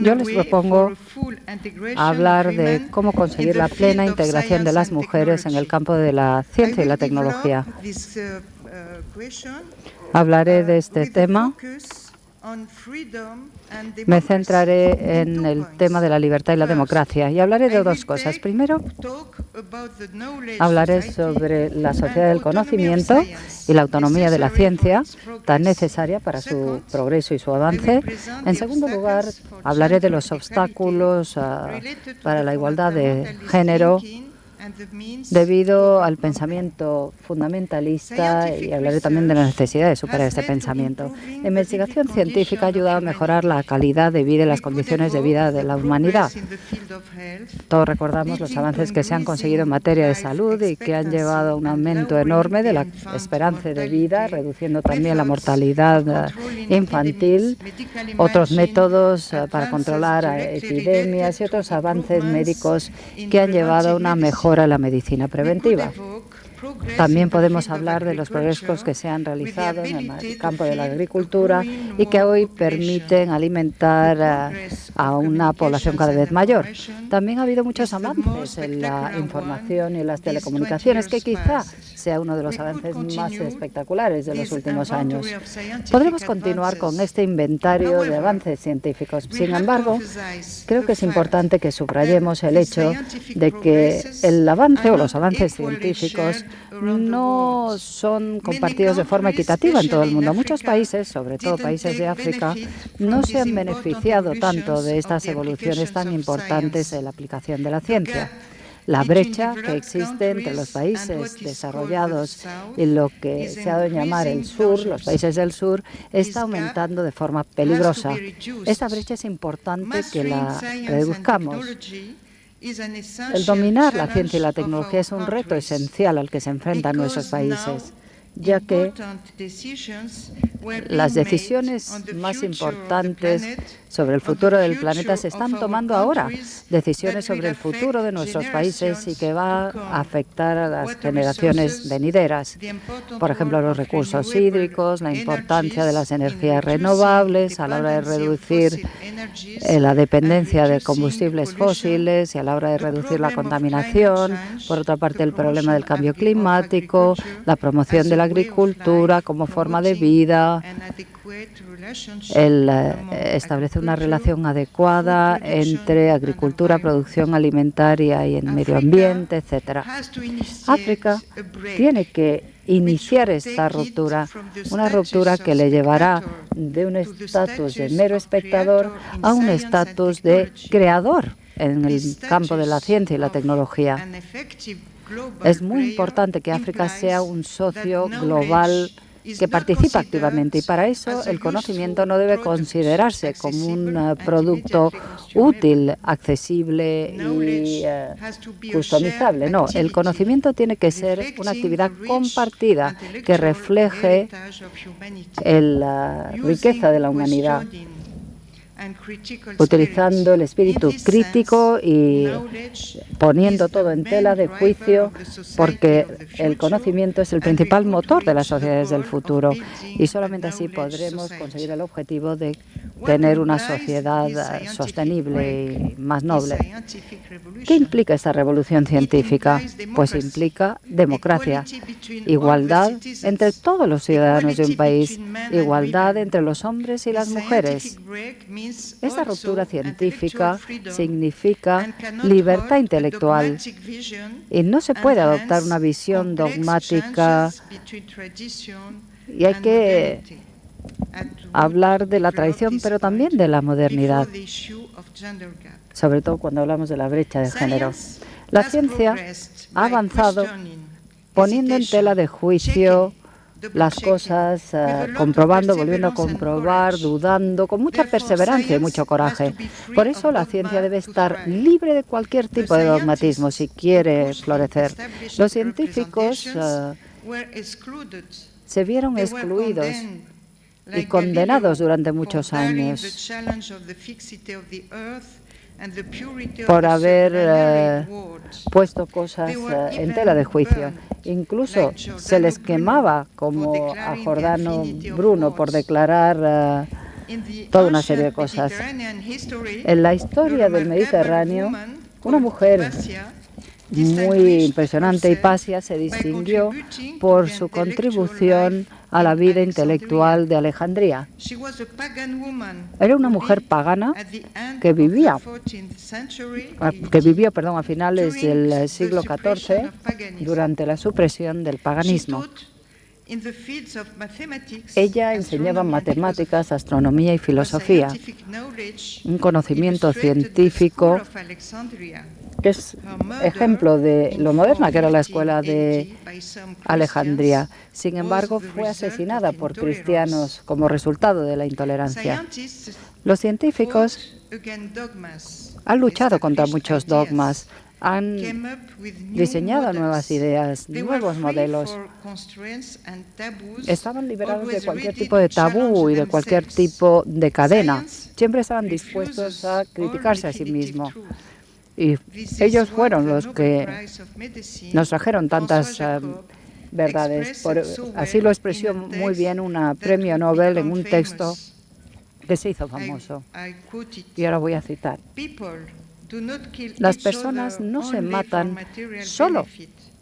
Yo les propongo hablar de cómo conseguir la plena integración de las mujeres en el campo de la ciencia y la tecnología. Hablaré de este tema. Me centraré en el tema de la libertad y la democracia y hablaré de dos cosas. Primero, hablaré sobre la sociedad del conocimiento y la autonomía de la ciencia, tan necesaria para su progreso y su avance. En segundo lugar, hablaré de los obstáculos para la igualdad de género debido al pensamiento fundamentalista, y hablaré también de la necesidad de superar este pensamiento. La investigación científica ayuda a mejorar la calidad de vida y las condiciones de vida de la humanidad. Todos recordamos los avances que se han conseguido en materia de salud y que han llevado a un aumento enorme de la esperanza de vida, reduciendo también la mortalidad infantil, otros métodos para controlar epidemias y otros avances médicos que han llevado a una mejora en la medicina preventiva. También podemos hablar de los progresos que se han realizado en el campo de la agricultura y que hoy permiten alimentar a una población cada vez mayor. También ha habido muchos avances en la información y las telecomunicaciones, que quizá sea uno de los avances más espectaculares de los últimos años. Podremos continuar con este inventario de avances científicos. Sin embargo, creo que es importante que subrayemos el hecho de que el avance o los avances científicos no son compartidos de forma equitativa en todo el mundo. Muchos países, sobre todo países de África, no se han beneficiado tanto de estas evoluciones tan importantes en la aplicación de la ciencia. La brecha que existe entre los países desarrollados y lo que se ha dado a llamar el sur, los países del sur, está aumentando de forma peligrosa. Esta brecha es importante que la reduzcamos. El dominar la ciencia y la tecnología es un reto esencial al que se enfrentan nuestros países, ya que las decisiones más importantes sobre el futuro del planeta se están tomando ahora, decisiones sobre el futuro de nuestros países y que va a afectar a las generaciones venideras. Por ejemplo, los recursos hídricos, la importancia de las energías renovables a la hora de reducir la dependencia de combustibles fósiles y a la hora de reducir la contaminación. Por otra parte, el problema del cambio climático, la promoción de la agricultura como forma de vida, el establecer una relación adecuada entre agricultura, producción alimentaria y el medio ambiente, etc. África tiene que iniciar esta ruptura, una ruptura que le llevará de un estatus de mero espectador a un estatus de creador en el campo de la ciencia y la tecnología. Es muy importante que África sea un socio global que participa activamente, y para eso el conocimiento no debe considerarse como un producto útil, accesible y customizable. No, el conocimiento tiene que ser una actividad compartida que refleje la riqueza de la humanidad, utilizando el espíritu crítico y poniendo todo en tela de juicio, porque el conocimiento es el principal motor de las sociedades del futuro y solamente así podremos conseguir el objetivo de tener una sociedad sostenible y más noble. ¿Qué implica esta revolución científica? Pues implica democracia, igualdad entre todos los ciudadanos de un país, igualdad entre los hombres y las mujeres. Esta ruptura científica significa libertad intelectual y no se puede adoptar una visión dogmática, y hay que hablar de la tradición, pero también de la modernidad, sobre todo cuando hablamos de la brecha de género. La ciencia ha avanzado poniendo en tela de juicio las cosas, comprobando, volviendo a comprobar, dudando, con mucha perseverancia y mucho coraje. Por eso la ciencia debe estar libre de cualquier tipo de dogmatismo si quiere florecer. Los científicos se vieron excluidos y condenados durante muchos años por haber puesto cosas en tela de juicio. Incluso se les quemaba, como a Giordano Bruno, por declarar toda una serie de cosas. En la historia del Mediterráneo, una mujer muy impresionante, Hipatia, se distinguió por su contribución a la vida intelectual de Alejandría. Era una mujer pagana que vivió a finales del siglo XIV, durante la supresión del paganismo. Ella enseñaba matemáticas, astronomía y filosofía, un conocimiento científico que es ejemplo de lo moderna que era la escuela de Alejandría. Sin embargo, fue asesinada por cristianos como resultado de la intolerancia. Los científicos han luchado contra muchos dogmas, han diseñado nuevas ideas, nuevos modelos. Estaban liberados de cualquier tipo de tabú y de cualquier tipo de cadena. Siempre estaban dispuestos a criticarse a sí mismos. Y ellos fueron los que nos trajeron tantas verdades. Así lo expresó muy bien una premio Nobel en un texto que se hizo famoso. Y ahora voy a citar. Las personas no se matan solo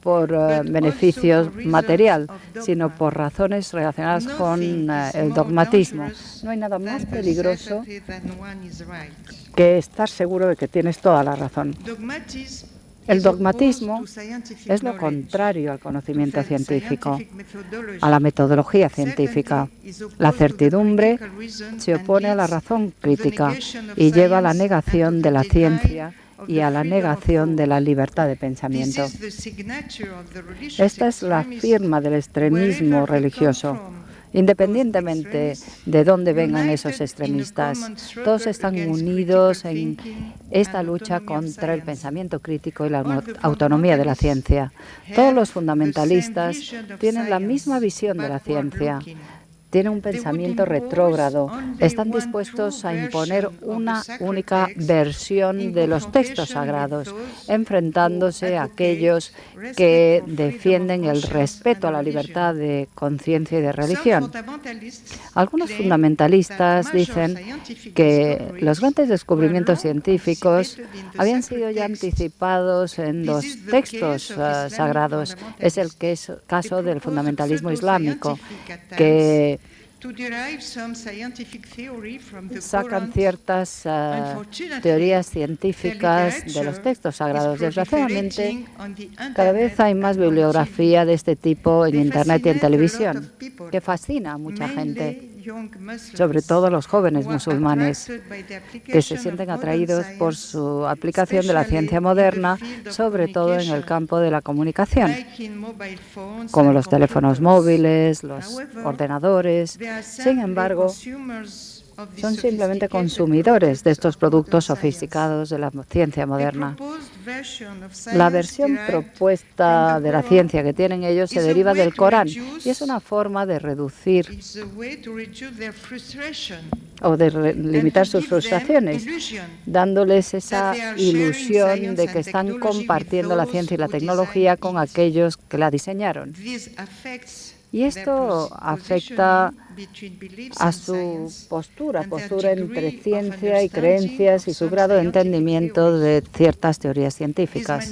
por beneficios material, sino por razones relacionadas con el dogmatismo. No hay nada más peligroso que estar seguro de que tienes toda la razón. El dogmatismo es lo contrario al conocimiento científico, a la metodología científica. La certidumbre se opone a la razón crítica y lleva a la negación de la ciencia y a la negación de la libertad de pensamiento. Esta es la firma del extremismo religioso. Independientemente de dónde vengan esos extremistas, todos están unidos en esta lucha contra el pensamiento crítico y la autonomía de la ciencia. Todos los fundamentalistas tienen la misma visión de la ciencia. Tienen un pensamiento retrógrado, están dispuestos a imponer una única versión de los textos sagrados, enfrentándose a aquellos que defienden el respeto a la libertad de conciencia y de religión. Algunos fundamentalistas dicen que los grandes descubrimientos científicos habían sido ya anticipados en los textos sagrados. Es el caso del fundamentalismo islámico, que sacan ciertas teorías científicas de los textos sagrados. Desgraciadamente, cada vez hay más bibliografía de este tipo en Internet y en televisión, que fascina a mucha gente, sobre todo los jóvenes musulmanes, que se sienten atraídos por su aplicación de la ciencia moderna, sobre todo en el campo de la comunicación, como los teléfonos móviles, los ordenadores. Sin embargo, son simplemente consumidores de estos productos sofisticados de la ciencia moderna. La versión propuesta de la ciencia que tienen ellos se deriva del Corán y es una forma de reducir o de limitar sus frustraciones, dándoles esa ilusión de que están compartiendo la ciencia y la tecnología con aquellos que la diseñaron. Y esto afecta a su postura entre ciencia y creencias y su grado de entendimiento de ciertas teorías científicas.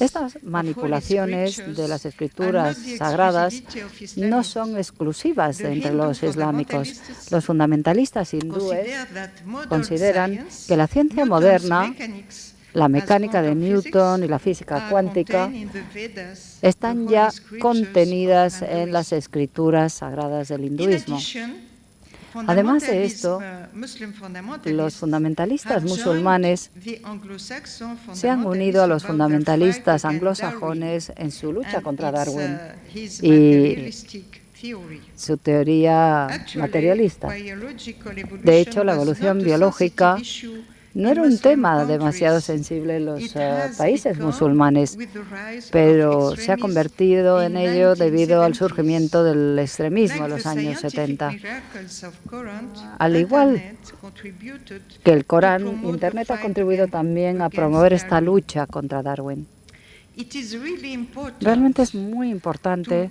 Estas manipulaciones de las escrituras sagradas no son exclusivas entre los islámicos. Los fundamentalistas hindúes consideran que la ciencia moderna, la mecánica de Newton y la física cuántica están ya contenidas en las escrituras sagradas del hinduismo. Además de esto, los fundamentalistas musulmanes se han unido a los fundamentalistas anglosajones en su lucha contra Darwin y su teoría materialista. De hecho, la evolución biológica no era un tema demasiado sensible en los países musulmanes, pero se ha convertido en ello debido al surgimiento del extremismo en los años 70. Al igual que el Corán, Internet ha contribuido también a promover esta lucha contra Darwin. Realmente es muy importante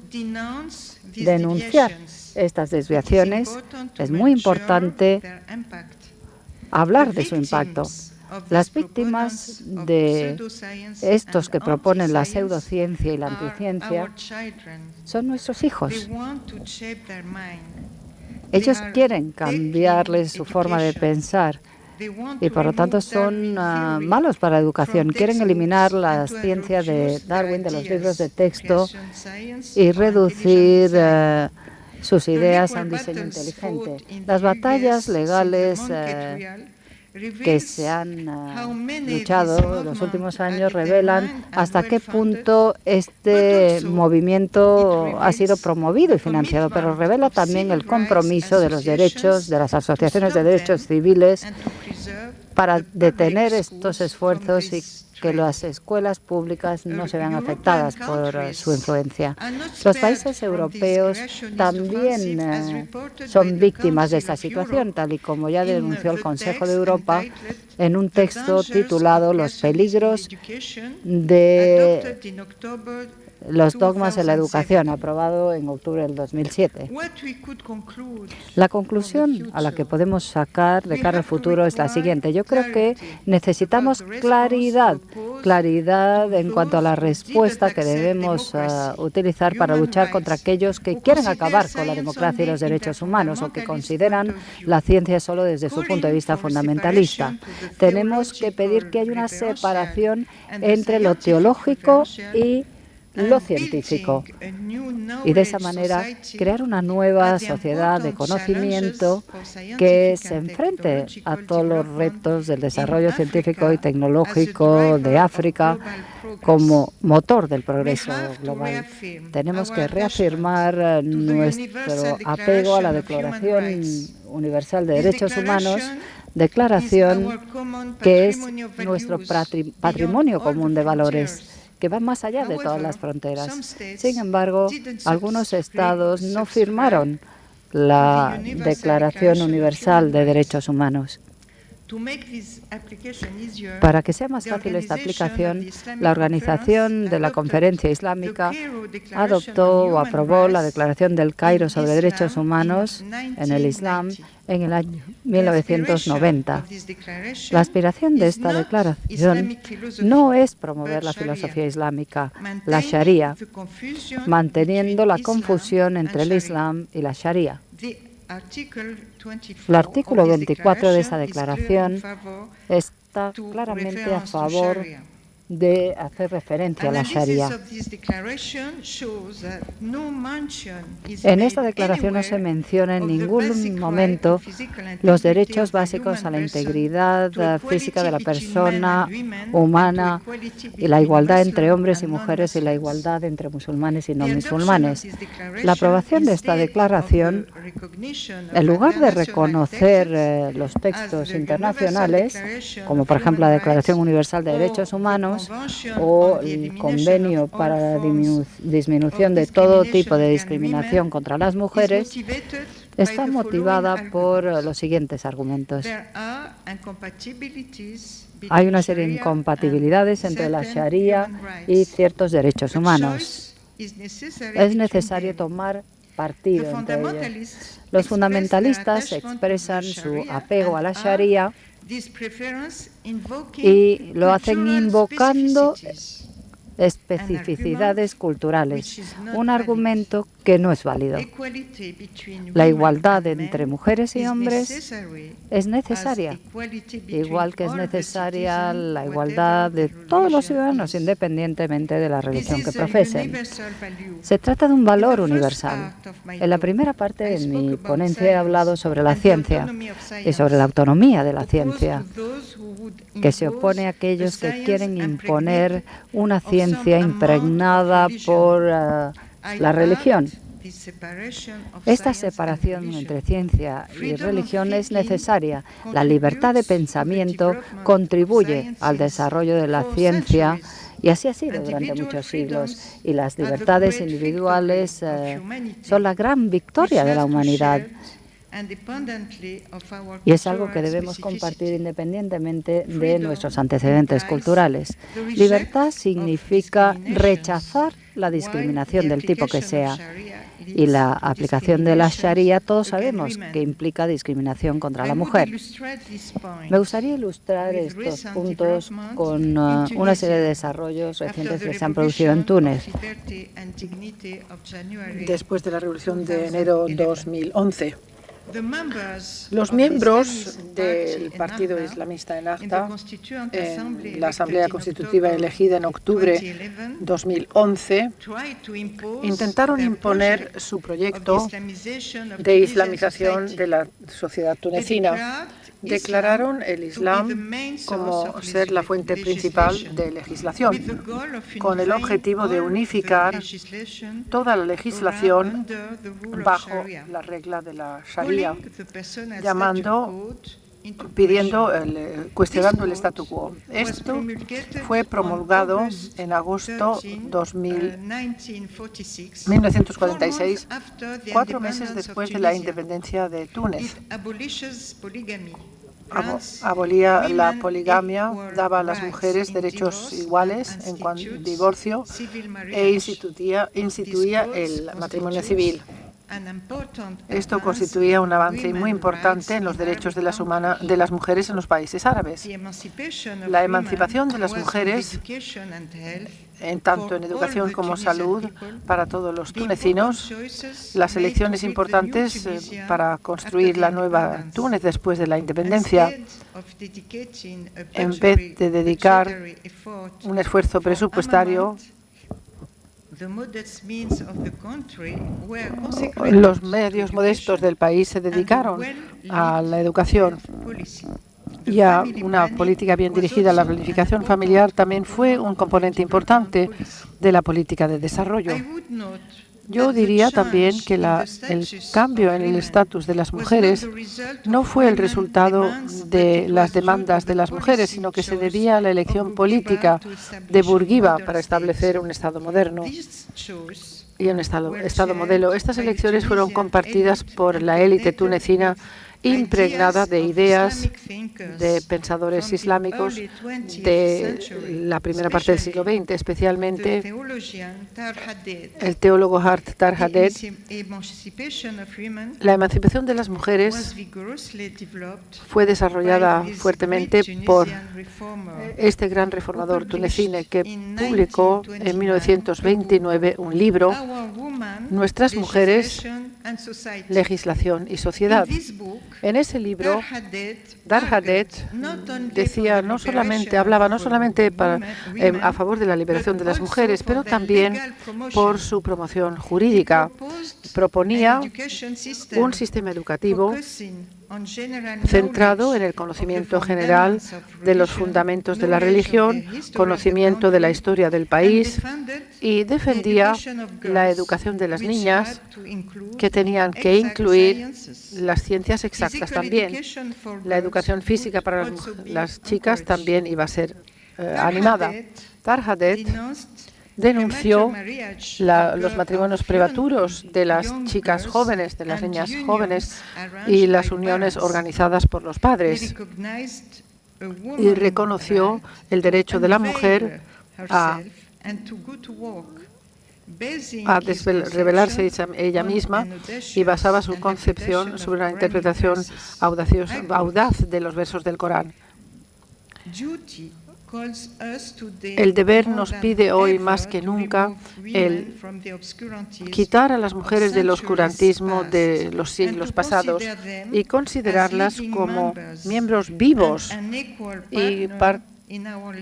denunciar estas desviaciones. Es muy importante hablar de su impacto. Las víctimas de estos que proponen la pseudociencia y la anticiencia son nuestros hijos. Ellos quieren cambiarles su forma de pensar y, por lo tanto, son malos para la educación. Quieren eliminar la ciencia de Darwin de los libros de texto y reducir sus ideas a un diseño inteligente. Las batallas legales que se han luchado en los últimos años revelan hasta qué punto este movimiento ha sido promovido y financiado, pero revela también el compromiso de los derechos, de las asociaciones de derechos civiles, para detener estos esfuerzos y que las escuelas públicas no se vean afectadas por su influencia. Los países europeos también son víctimas de esta situación, tal y como ya denunció el Consejo de Europa en un texto titulado Los peligros de los dogmas de la educación, aprobado en octubre del 2007. La conclusión a la que podemos sacar de cara al futuro es la siguiente. Yo creo que necesitamos claridad en cuanto a la respuesta que debemos utilizar para luchar contra aquellos que quieren acabar con la democracia y los derechos humanos o que consideran la ciencia solo desde su punto de vista fundamentalista. Tenemos que pedir que haya una separación entre lo teológico y lo científico, y de esa manera crear una nueva sociedad de conocimiento que se enfrente a todos los retos del desarrollo científico y tecnológico de África como motor del progreso global. Tenemos que reafirmar nuestro apego a la Declaración Universal de Derechos Humanos, declaración que es nuestro patrimonio común de valores, que va más allá de todas las fronteras. Sin embargo, algunos estados no firmaron la Declaración Universal de Derechos Humanos. Para que sea más fácil esta aplicación, la Organización de la Conferencia Islámica adoptó o aprobó la Declaración del Cairo sobre Derechos Humanos en el Islam en el año 1990. La aspiración de esta declaración no es promover la filosofía islámica, la Sharia, manteniendo la confusión entre el Islam y la Sharia. El artículo 24 de esa declaración está claramente a favor de hacer referencia a la Sharia. En esta declaración no se menciona en ningún momento los derechos básicos a la integridad física de la persona humana y la igualdad entre hombres y mujeres y la igualdad entre musulmanes y no musulmanes. La aprobación de esta declaración, en lugar de reconocer los textos internacionales, como por ejemplo la Declaración Universal de Derechos Humanos, o el Convenio para la disminución de todo tipo de discriminación contra las mujeres, está motivada por los siguientes argumentos. Hay una serie de incompatibilidades entre la Sharia y ciertos derechos humanos. Es necesario tomar partido entre ellos. Los fundamentalistas expresan su apego a la Sharia y lo hacen invocando especificidades culturales, un argumento que no es válido. La igualdad entre mujeres y hombres es necesaria, igual que es necesaria la igualdad de todos los ciudadanos, independientemente de la religión que profesen. Se trata de un valor universal. En la primera parte de mi ponencia he hablado sobre la ciencia y sobre la autonomía de la ciencia, que se opone a aquellos que quieren imponer una ciencia impregnada por la religión. Esta separación entre ciencia y religión es necesaria. La libertad de pensamiento contribuye al desarrollo de la ciencia y así ha sido durante muchos siglos. Y las libertades individuales son la gran victoria de la humanidad. Y es algo que debemos compartir independientemente de nuestros antecedentes culturales. Libertad significa rechazar la discriminación del tipo que sea. Y la aplicación de la Sharia, todos sabemos que implica discriminación contra la mujer. Me gustaría ilustrar estos puntos con una serie de desarrollos recientes que se han producido en Túnez. Después de la Revolución de enero 2011, los miembros del Partido Islamista Ennahda, en la Asamblea Constitutiva elegida en octubre 2011, intentaron imponer su proyecto de islamización de la sociedad tunecina. Declararon el Islam como ser la fuente principal de legislación, con el objetivo de unificar toda la legislación bajo la regla de la Sharia, cuestionando el statu quo. Esto fue promulgado en agosto 1946, 4 meses después de la independencia de Túnez. Abolía la poligamia, daba a las mujeres derechos iguales en cuanto al divorcio e instituía el matrimonio civil. Esto constituía un avance muy importante en los derechos de las mujeres en los países árabes. La emancipación de las mujeres, tanto en educación como salud, para todos los tunecinos, las elecciones importantes para construir la nueva Túnez después de la independencia, en vez de dedicar un esfuerzo presupuestario, los medios modestos del país se dedicaron a la educación y a una política bien dirigida. La planificación familiar también fue un componente importante de la política de desarrollo. Yo diría también que el cambio en el estatus de las mujeres no fue el resultado de las demandas de las mujeres, sino que se debía a la elección política de Bourguiba para establecer un Estado moderno y un Estado modelo. Estas elecciones fueron compartidas por la élite tunecina, impregnada de ideas de pensadores islámicos de la primera parte del siglo XX, especialmente el teólogo Tar Haddad. La emancipación de las mujeres fue desarrollada fuertemente por este gran reformador tunecino que publicó en 1929 un libro, Nuestras mujeres, legislación y sociedad. En ese libro, Tar Haddad hablaba no solamente a favor de la liberación de las mujeres, pero también por su promoción jurídica. Proponía un sistema educativo centrado en el conocimiento general de los fundamentos de la religión, conocimiento de la historia del país, y defendía la educación de las niñas, que tenían que incluir las ciencias exactas también. La educación física para las chicas también iba a ser animada. Tar Haddad denunció los matrimonios prematuros de las chicas jóvenes, de las niñas jóvenes, y las uniones organizadas por los padres, y reconoció el derecho de la mujer a revelarse ella misma, y basaba su concepción sobre una interpretación audaz de los versos del Corán. El deber nos pide hoy más que nunca el quitar a las mujeres del oscurantismo de los siglos pasados y considerarlas como miembros vivos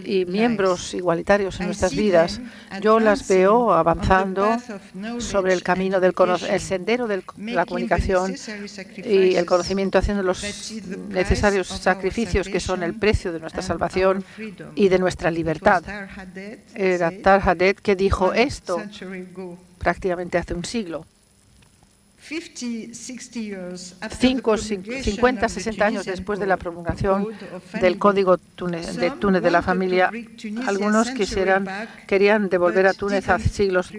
y miembros igualitarios en nuestras vidas. Yo las veo avanzando sobre el camino el sendero de la comunicación y el conocimiento, haciendo los necesarios sacrificios que son el precio de nuestra salvación y de nuestra libertad. Era Tar Haddad que dijo esto prácticamente hace un siglo. 50, 60 años después de la promulgación del Código de Túnez de la Familia, algunos querían devolver a Túnez a siglos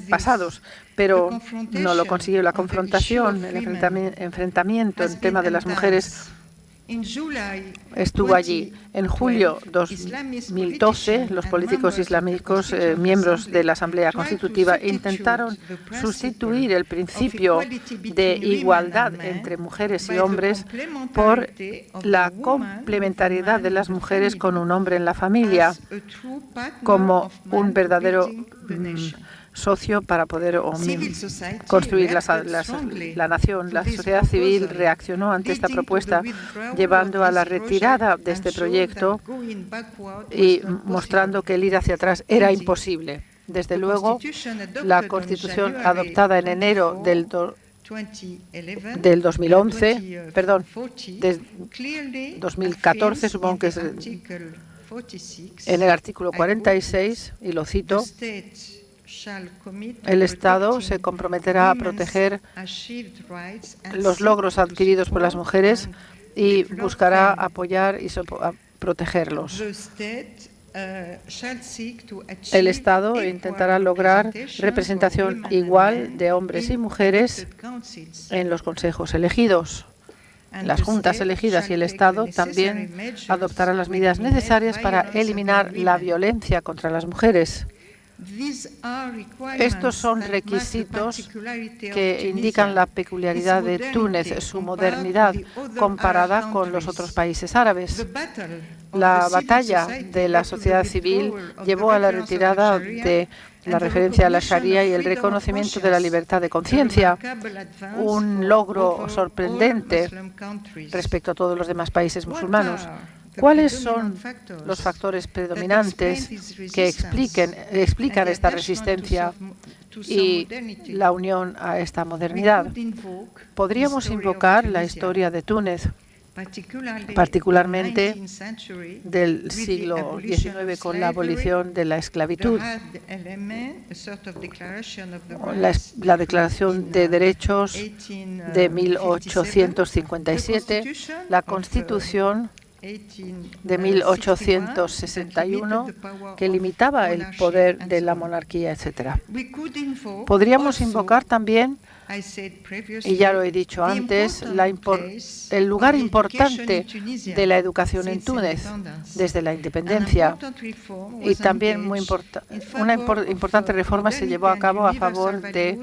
pasados, pero no lo consiguió. La confrontación, el enfrentamiento en tema de las mujeres estuvo allí. En julio 2012, los políticos islámicos, miembros de la Asamblea Constitutiva, intentaron sustituir el principio de igualdad entre mujeres y hombres por la complementariedad de las mujeres con un hombre en la familia como un verdadero socio para poder construir la nación. La sociedad civil reaccionó ante esta propuesta, llevando a la retirada de este proyecto y mostrando que el ir hacia atrás era imposible. Desde luego, la Constitución adoptada en enero del 2011, perdón, de 2014, supongo que es en el artículo 46, y lo cito: el Estado se comprometerá a proteger los logros adquiridos por las mujeres y buscará apoyar y protegerlos. El Estado intentará lograr representación igual de hombres y mujeres en los consejos elegidos, las juntas elegidas, y el Estado también adoptará las medidas necesarias para eliminar la violencia contra las mujeres. Estos son requisitos que indican la peculiaridad de Túnez, su modernidad comparada con los otros países árabes. La batalla de la sociedad civil llevó a la retirada de la referencia a la Sharia y el reconocimiento de la libertad de conciencia, un logro sorprendente respecto a todos los demás países musulmanes. ¿Cuáles son los factores predominantes que explican esta resistencia y la unión a esta modernidad? Podríamos invocar la historia de Túnez, particularmente del siglo XIX, con la abolición de la esclavitud, la Declaración de Derechos de 1857, la Constitución de 1861, que limitaba el poder de la monarquía, etc. Podríamos invocar también, y ya lo he dicho antes, el lugar importante de la educación en Túnez desde la independencia, y también una importante reforma se llevó a cabo a favor de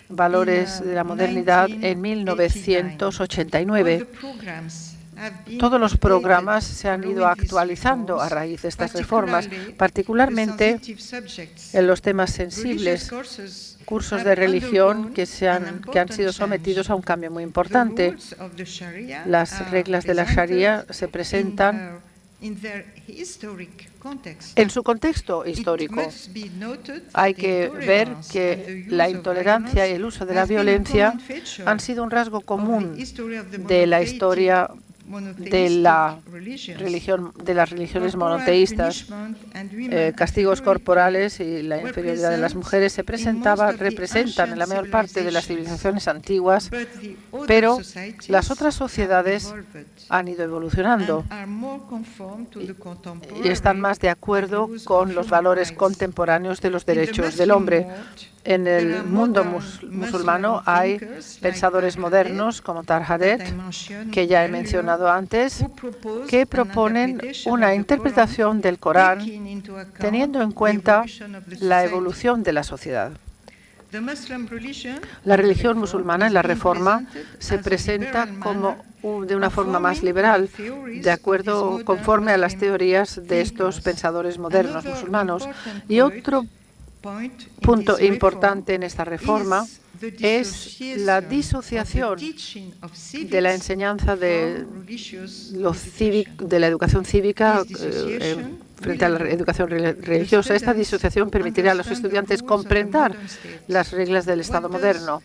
valores de la modernidad en 1989. Todos los programas se han ido actualizando a raíz de estas reformas, particularmente en los temas sensibles, cursos de religión que han sido sometidos a un cambio muy importante. Las reglas de la Sharia se presentan en su contexto histórico. Hay que ver que la intolerancia y el uso de la violencia han sido un rasgo común de la historia de las religiones monoteístas. Castigos corporales y la inferioridad de las mujeres representan en la mayor parte de las civilizaciones antiguas, pero las otras sociedades han ido evolucionando y están más de acuerdo con los valores contemporáneos de los derechos del hombre. En el mundo musulmano hay pensadores modernos como Tarhadet, que ya he mencionado antes, que proponen una interpretación del Corán teniendo en cuenta la evolución de la sociedad. La religión musulmana en la Reforma se presenta como de una forma más liberal, conforme a las teorías de estos pensadores modernos musulmanos. Y otro punto importante en esta reforma es la disociación de la enseñanza de la educación cívica frente a la educación religiosa. Esta disociación permitirá a los estudiantes comprender las reglas del Estado moderno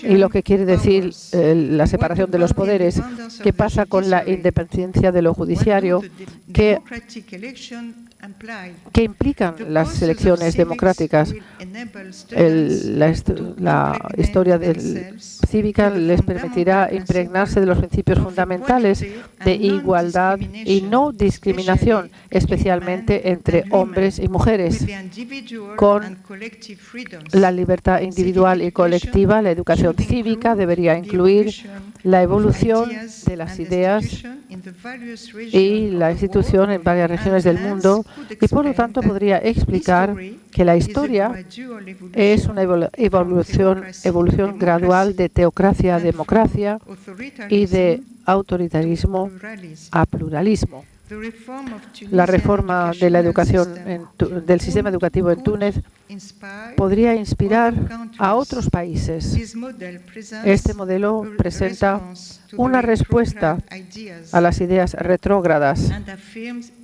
y lo que quiere decir la separación de los poderes, qué pasa con la independencia de lo judiciario, que que implican las elecciones democráticas. La historia cívica les permitirá impregnarse de los principios fundamentales de igualdad y no discriminación, especialmente entre hombres y mujeres, con la libertad individual y colectiva. La educación cívica debería incluir la evolución de las ideas y la institución en varias regiones del mundo, y por lo tanto podría explicar que la historia es una evolución gradual de teocracia a democracia y de autoritarismo a pluralismo. La reforma de la educación del sistema educativo en Túnez podría inspirar a otros países. Este modelo presenta una respuesta a las ideas retrógradas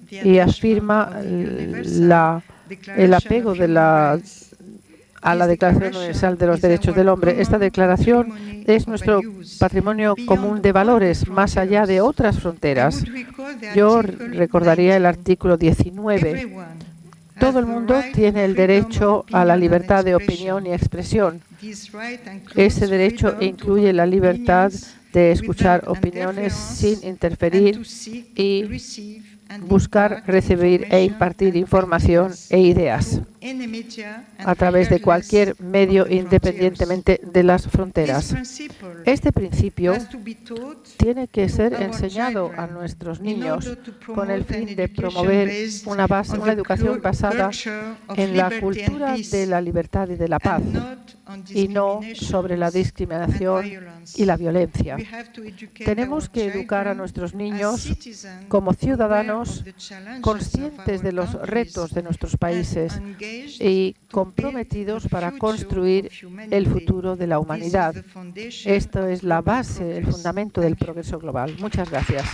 y afirma el apego a la Declaración Universal de los Derechos del Hombre. Esta declaración es nuestro patrimonio común de valores, más allá de otras fronteras. Yo recordaría el artículo 19. Todo el mundo tiene el derecho a la libertad de opinión y expresión. Ese derecho incluye la libertad de escuchar opiniones sin interferir y buscar, recibir e impartir información e ideas a través de cualquier medio, independientemente de las fronteras. Este principio tiene que ser enseñado a nuestros niños con el fin de promover una educación basada en la cultura de la libertad y de la paz, y no sobre la discriminación y la violencia. Tenemos que educar a nuestros niños como ciudadanos conscientes de los retos de nuestros países y comprometidos para construir el futuro de la humanidad. Esto es la base, el fundamento del progreso global. Muchas gracias.